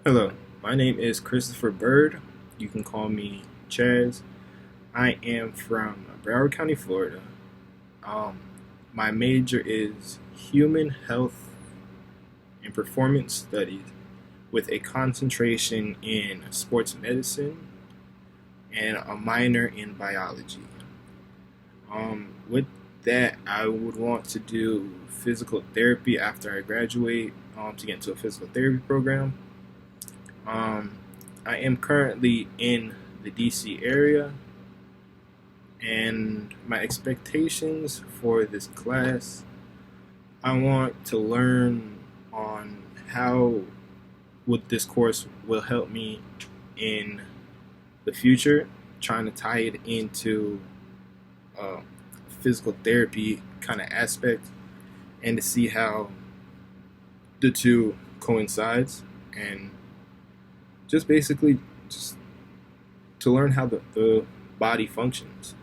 Hello, my name is Christopher Bird. You can call me Chaz. I am from Broward County, Florida. Um, my major is human health and performance studies with a concentration in sports medicine and a minor in biology. With that, I would want to do physical therapy after I graduate to get into a physical therapy program. Um, I am currently in the DC area, and my expectations for this class, I want to learn on how would this course will help me in the future, trying to tie it into uh, physical therapy kind of aspect, and to see how the two coincides, and just basically just to learn how the body functions.